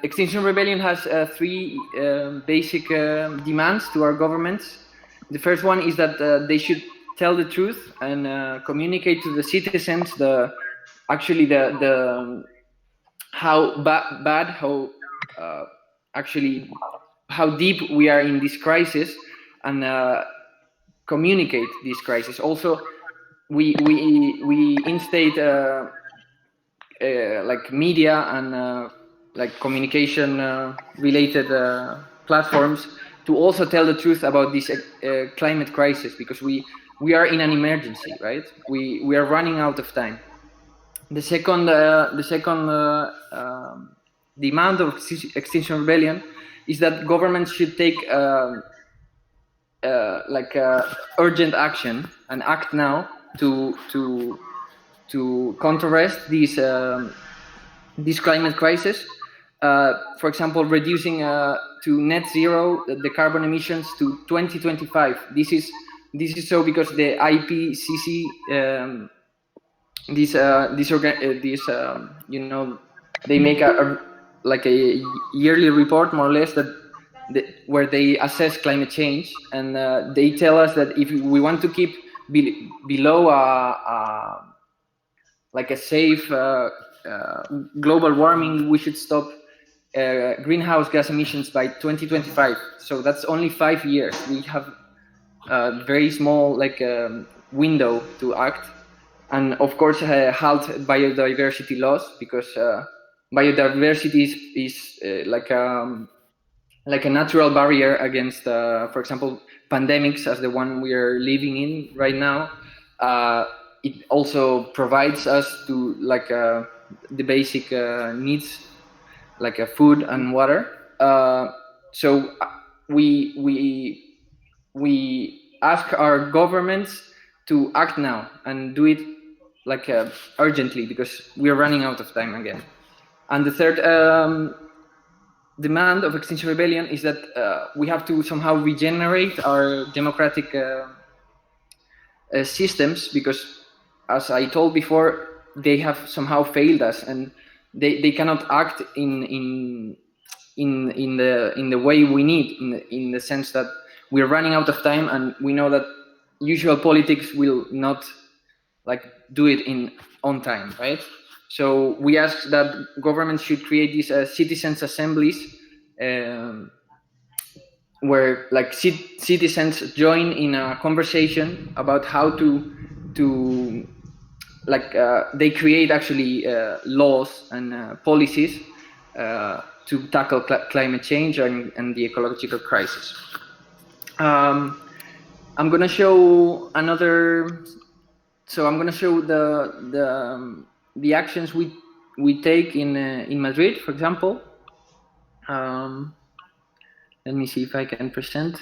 Extinction Rebellion has three basic demands to our governments. The first one is that they should tell the truth and communicate to the citizens how deep we are in this crisis, and communicate this crisis. Also, we instate like media and like communication related platforms to also tell the truth about this climate crisis, because we are in an emergency, right? We are running out of time. The second demand of Extinction Rebellion is that governments should take urgent action and act now to counteract this climate crisis. For example, reducing to net zero the carbon emissions to 2025. This is so because the IPCC, they make a yearly report, more or less, where they assess climate change, and they tell us that if we want to keep below a safe global warming, we should stop greenhouse gas emissions by 2025. So that's only 5 years. We have a very small window to act, and of course halt biodiversity loss, because biodiversity is like a natural barrier against, for example, pandemics, as the one we are living in right now. It also provides us to the basic needs, like food and water. So we ask our governments to act now and do it urgently, because we are running out of time again. And the third demand of Extinction Rebellion is that we have to somehow regenerate our democratic systems, because, as I told before, they have somehow failed us, and they cannot act in the way we need, in the sense that we're running out of time, and we know that usual politics will not do it on time, right? So we ask that governments should create these citizens' assemblies, where citizens join in a conversation about how to they create actually laws and policies to tackle climate change and the ecological crisis. I'm going to show another. So I'm going to show the actions we take in Madrid, for example. Let me see if I can present.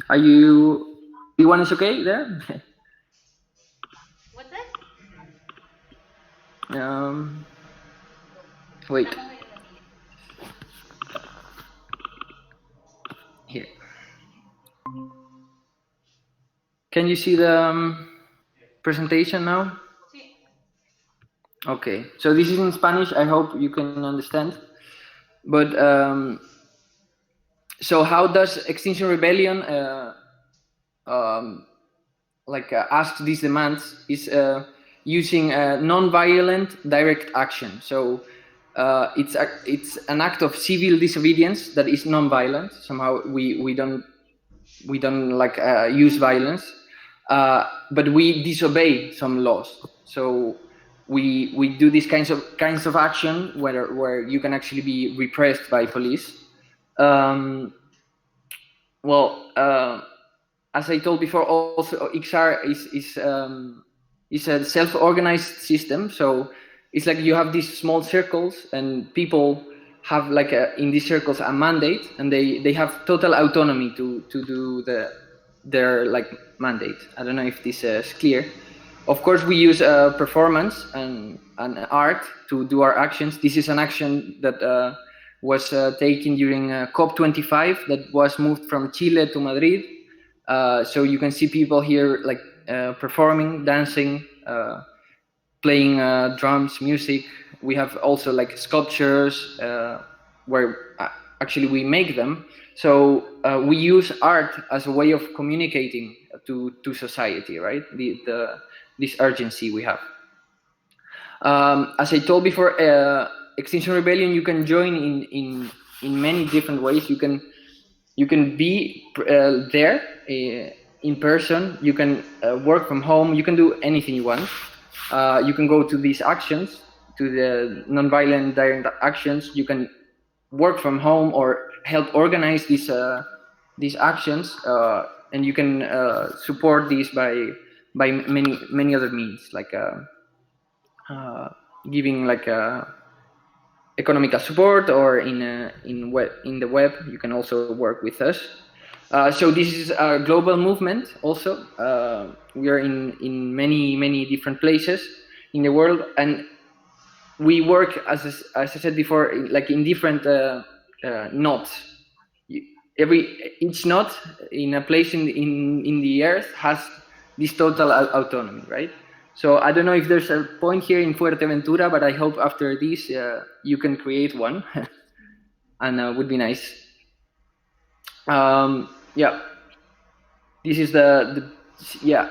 Everyone is okay there? What's that? Wait. Here. Can you see the presentation now? Sí. Okay, so this is in Spanish. I hope you can understand. But so how does Extinction Rebellion ask these demands? Is using non-violent direct action. So it's an act of civil disobedience that is non-violent. Somehow we don't use violence, but we disobey some laws. So we do these kinds of action where you can actually be repressed by police. As I told before, also XR is a self-organized system. So it's like you have these small circles, and people have in these circles a mandate, and they have total autonomy to do their mandate. I don't know if this is clear. Of course, we use performance and art to do our actions. This is an action that was taken during COP25 that was moved from Chile to Madrid. So you can see people here performing, dancing, playing drums, music. We have also sculptures, where actually we make them. So we use art as a way of communicating to society, right? This urgency we have. As I told before, Extinction Rebellion, you can join in many different ways. You can be there in person. You can work from home. You can do anything you want. You can go to these actions, to the nonviolent direct actions. You can work from home or help organize these actions, and you can support these by many other means, like giving like economical support, or in the web. You can also work with us. So this is a global movement also. We are in many different places in the world, and we work, as I said before, like in different knots. Each knot in a place in the earth has this total autonomy, right? So I don't know if there's a point here in Fuerteventura, but I hope after this you can create one, and would be nice. Yeah, this is yeah.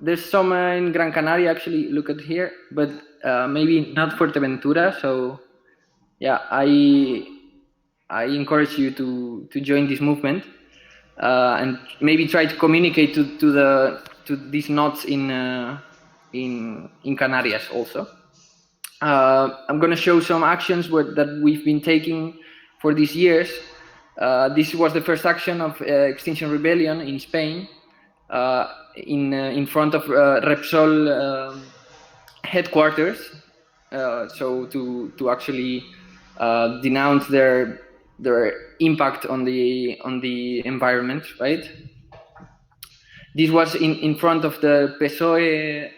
There's some in Gran Canaria, actually. Look at here, but maybe not Fuerteventura. So yeah, I encourage you to join this movement, and maybe try to communicate to these knots in Canarias also. I'm going to show some actions that we've been taking for these years. This was the first action of Extinction Rebellion in Spain, in front of Repsol headquarters. So to actually denounce their impact on the environment, right? This was in front of the PSOE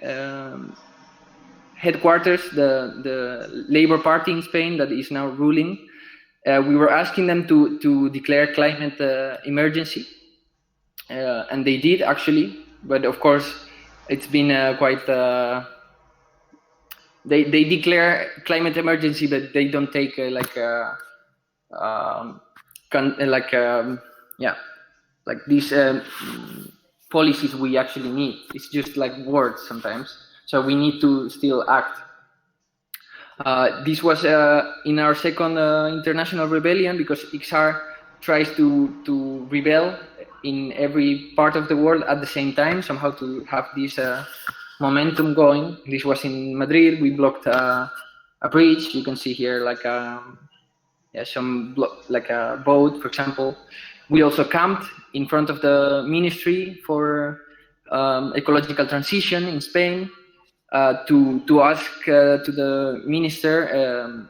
headquarters, the Labour Party in Spain that is now ruling. We were asking them to declare climate emergency, and they did actually. But of course, it's been quite. They declare climate emergency, but they don't take these policies we actually need. It's just like words sometimes. So we need to still act. This was in our second international rebellion, because XR tries to rebel in every part of the world at the same time, somehow to have this momentum going. This was in Madrid. We blocked a bridge. You can see here like a boat, for example. We also camped in front of the Ministry for Ecological Transition in Spain, to ask to the minister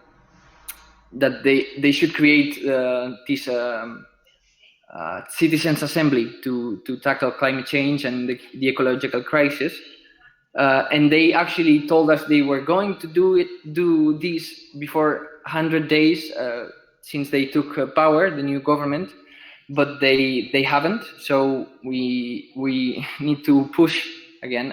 that they should create this citizens' assembly to tackle climate change and the ecological crisis. And they actually told us they were going to do this before 100 days since they took power, the new government, but they haven't. So we need to push again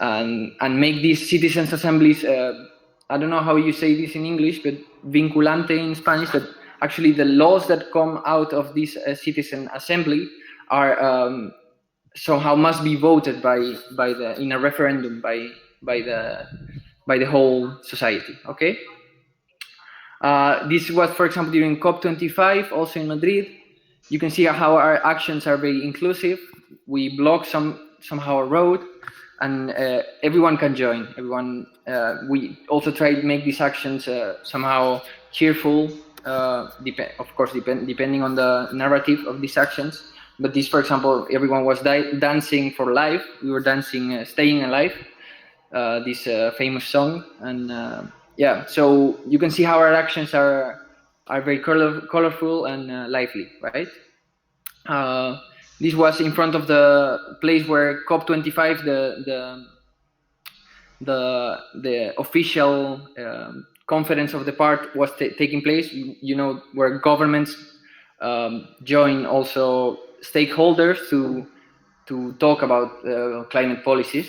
and make these citizens' assemblies. I don't know how you say this in English, but vinculante in Spanish. That actually the laws that come out of this citizen assembly are somehow must be voted in a referendum by the whole society. Okay. This was, for example, during COP25, also in Madrid. You can see how our actions are very inclusive. We block somehow a road, and everyone can join. We also try to make these actions somehow cheerful. Of course, depending on the narrative of these actions. But this, for example, everyone was dancing for life. We were dancing, "Staying Alive," this famous song, and yeah. So you can see how our actions are very colorful and lively, right? This was in front of the place where COP25, the official conference of the part was taking place. You know, where governments join also stakeholders to talk about climate policies.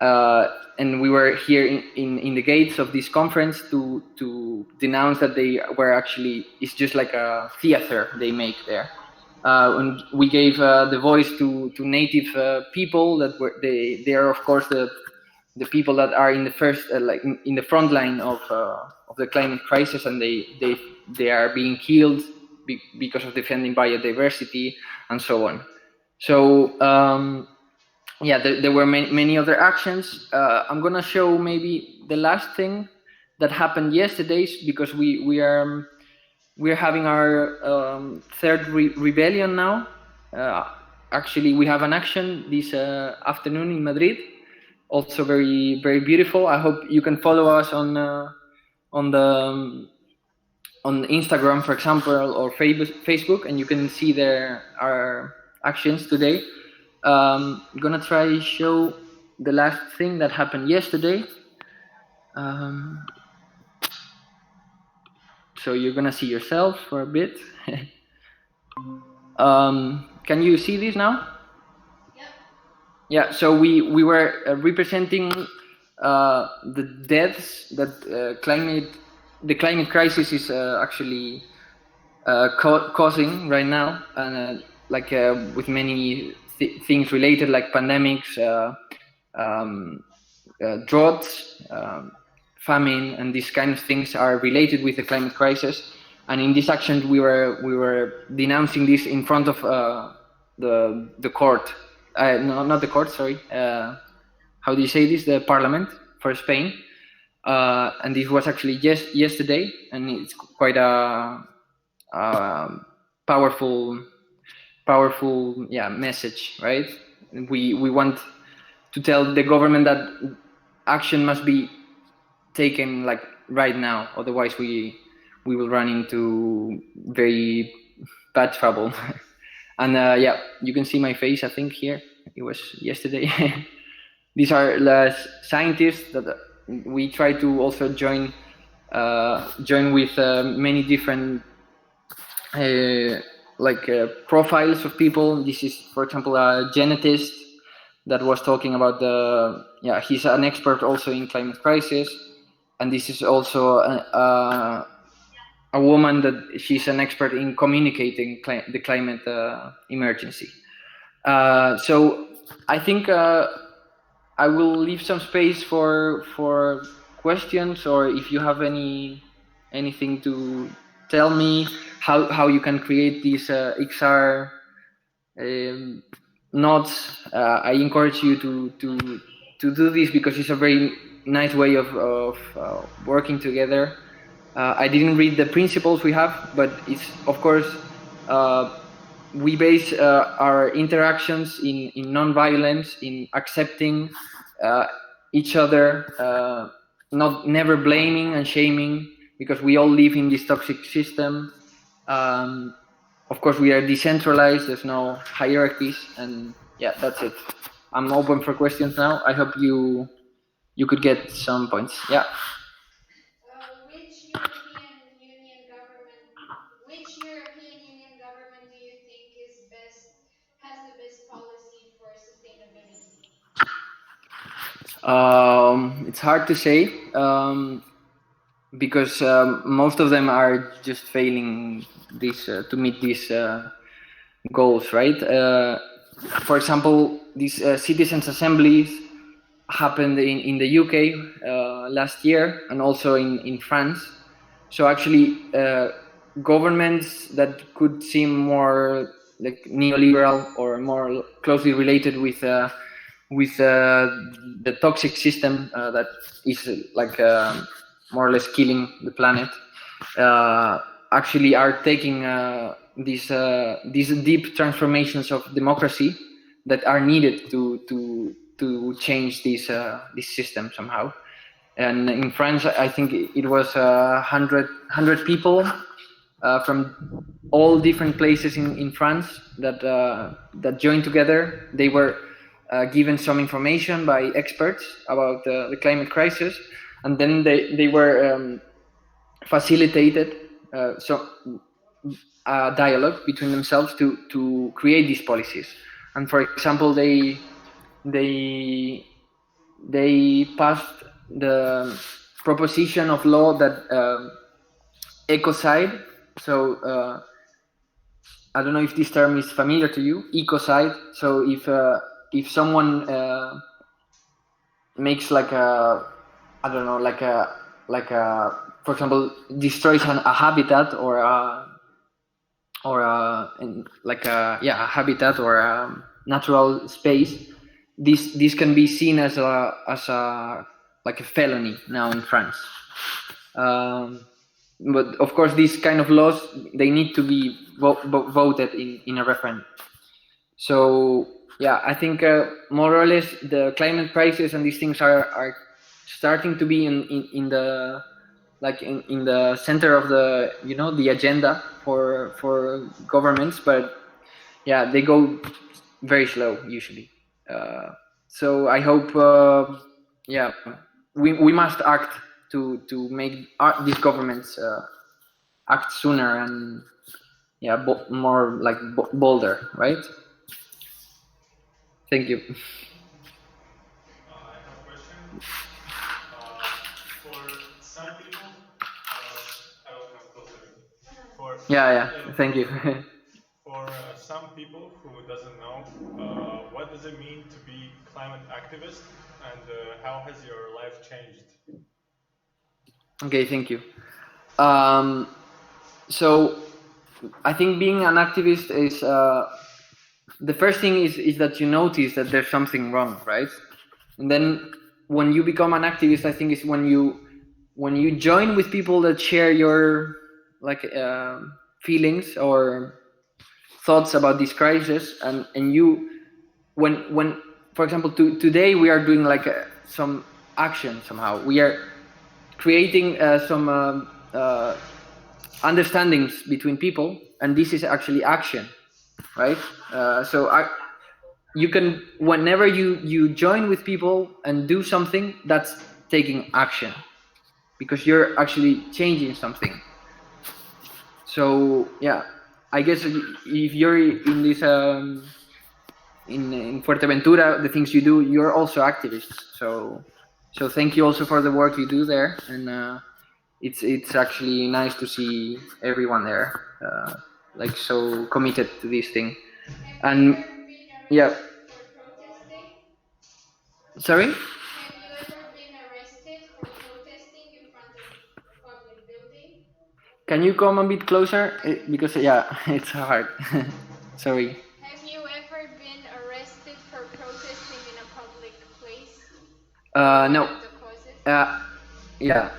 and we were here in the gates of this conference to denounce that they were actually, it's just like a theater they make there. And we gave the voice to native people that were they are of course the people that are in the first like in the front line of the climate crisis, and they are being killed because of defending biodiversity and so on. So yeah, there were many other actions. I'm gonna show maybe the last thing that happened yesterday, because we're having our third rebellion now. Actually, we have an action this afternoon in Madrid, also very beautiful. I hope you can follow us on Instagram, for example, or Facebook, and you can see there our actions today. I'm gonna try to show the last thing that happened yesterday. So you're gonna see yourself for a bit. Can you see this now? Yeah. So we were representing the deaths that the climate crisis is actually causing right now, and like with many things related, like pandemics, droughts, famine, and these kind of things are related with the climate crisis. And in this action, we were denouncing this in front of the court. No, not the court. Sorry. How do you say this? The Parliament for Spain. And this was actually yesterday, and it's quite a powerful message, right? We want to tell the government that action must be taken like right now, otherwise we will run into very bad trouble. And yeah, you can see my face, I think here, it was yesterday. These are the scientists that we try to also join with many different profiles of people. This is, for example, a genetist that was talking about he's an expert also in climate crisis. And this is also a woman that she's an expert in communicating the climate emergency. So I think I will leave some space for questions, or if you have anything to tell me how you can create these XR nodes. I encourage you to do this, because it's a very nice way of working together. I didn't read the principles we have, but it's, of course, we base our interactions in non-violence, in accepting each other, never blaming and shaming, because we all live in this toxic system. Of course, we are decentralized. There's no hierarchies, and yeah, that's it. I'm open for questions now. I hope you could get some points. Yeah. Which European Union government do you think has the best policy for sustainability? It's hard to say, because most of them are just failing to meet these goals, right? For example, these citizens' assemblies happened in the UK last year, and also in France. So actually, governments that could seem more like neoliberal or more closely related with the toxic system that is more or less killing the planet, actually are taking these deep transformations of democracy that are needed to change this system somehow. And in France, I think it was 100 people from all different places in France that joined together. They were given some information by experts about the climate crisis, and then they were facilitated a dialogue between themselves to create these policies. And for example, they they passed the proposition of law that ecocide. So I don't know if this term is familiar to you, ecocide. So if someone makes like a, I don't know, like a, for example, destroys a habitat or like a habitat or a natural space, this can be seen as a like a felony now in France. But of course, these kind of laws, they need to be voted in a referendum. So yeah, I think more or less the climate crisis and these things are starting to be in the like in the center of the the agenda for governments, but yeah, they go very slow usually. So I hope yeah, we must act to make these governments act sooner and yeah, more like bolder, right? Thank you. I have a question. For some people, I will come closer. Yeah, thank you. For some people who doesn't know, what does it mean to be climate activist, and how has your life changed? Okay, thank you. So I think being an activist is the first thing is that you notice that there's something wrong, right? And then when you become an activist, I think is when you join with people that share your like feelings or thoughts about this crisis, and you when for example today we are doing like some action. Somehow we are creating some understandings between people, and this is actually action, right? You can, whenever you join with people and do something, that's taking action because you're actually changing something. So yeah, I guess if you're in this in Fuerteventura, the things you do, you're also activists. So thank you also for the work you do there, and it's actually nice to see everyone there like so committed to this thing. Have you And ever been yeah, arrested for protesting? sorry. Have you ever been arrested for protesting in front of a public building? Can you come a bit closer? Because yeah, it's hard. Sorry. Have you ever been arrested for protesting in a public place for one No. of the causes? Yeah.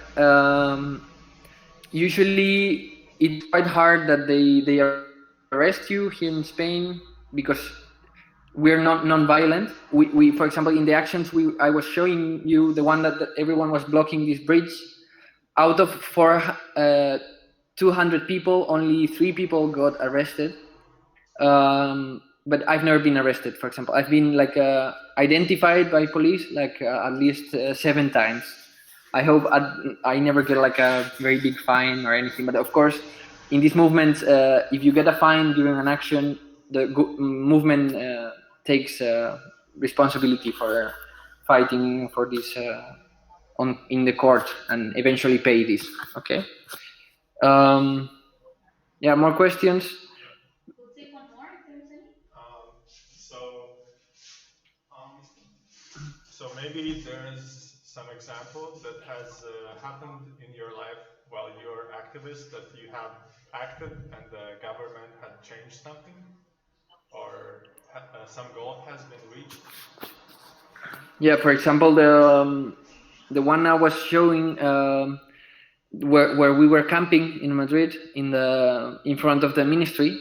Usually, it's quite hard that they arrest you here in Spain because we're not non-violent. We for example in the actions I was showing you the one that everyone was blocking this bridge. Out of 200 people, only 3 people got arrested. But I've never been arrested. For example, I've been like identified by police like at least 7 times. I hope I never get like a very big fine or anything. But of course, in these movements, if you get a fine during an action, the movement takes responsibility for fighting for this in the court and eventually pay this. Okay. Yeah. More questions? We'll take one more if there's any. So, so maybe there's some example that has happened in your life while you're activist that you have acted and the government had changed something, or some goal has been reached. Yeah, for example, the one I was showing where we were camping in Madrid in front of the ministry.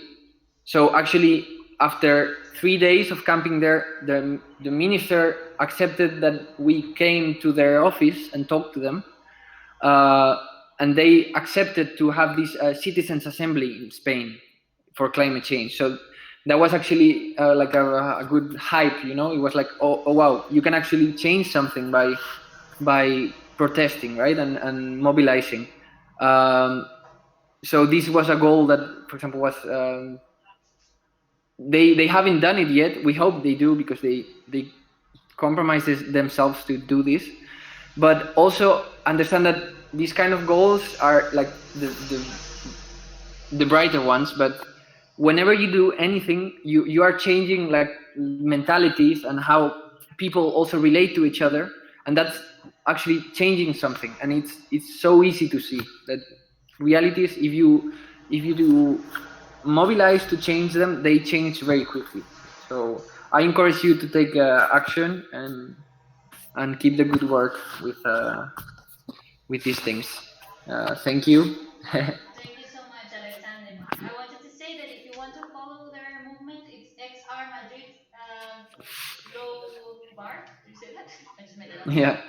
So actually, after 3 days of camping there, the minister accepted that we came to their office and talked to them, and they accepted to have this citizens' assembly in Spain for climate change. So that was actually like a good hype, It was like, oh wow, you can actually change something by protesting, right, and mobilizing. So this was a goal that, for example, was they haven't done it yet. We hope they do because they compromises themselves to do this, but also understand that these kind of goals are like the brighter ones. But whenever you do anything, you are changing like mentalities and how people also relate to each other, and that's actually changing something. And it's so easy to see that realities, if you do mobilize to change them, they change very quickly. So I encourage you to take action and keep the good work with these things. Thank you. Thank you so much, Alexandre. I wanted to say that if you want to follow their movement, it's XR Madrid low bar. Do you say that? I just made it up. Yeah.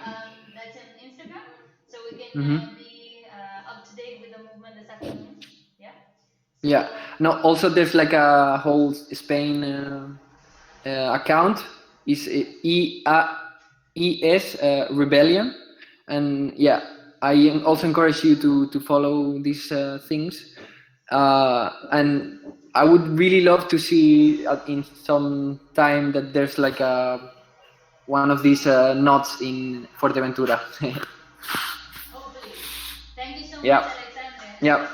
That's in Instagram, so we can be up to date with the movement this afternoon. Yeah. So, yeah. No. Also, there's like a whole Spain account. Is ES Rebellion, and yeah, I also encourage you to follow these things. And I would really love to see in some time that there's like one of these knots in Fuerteventura. hopefully. Thank you so Yeah. much, Alexandre. Yeah.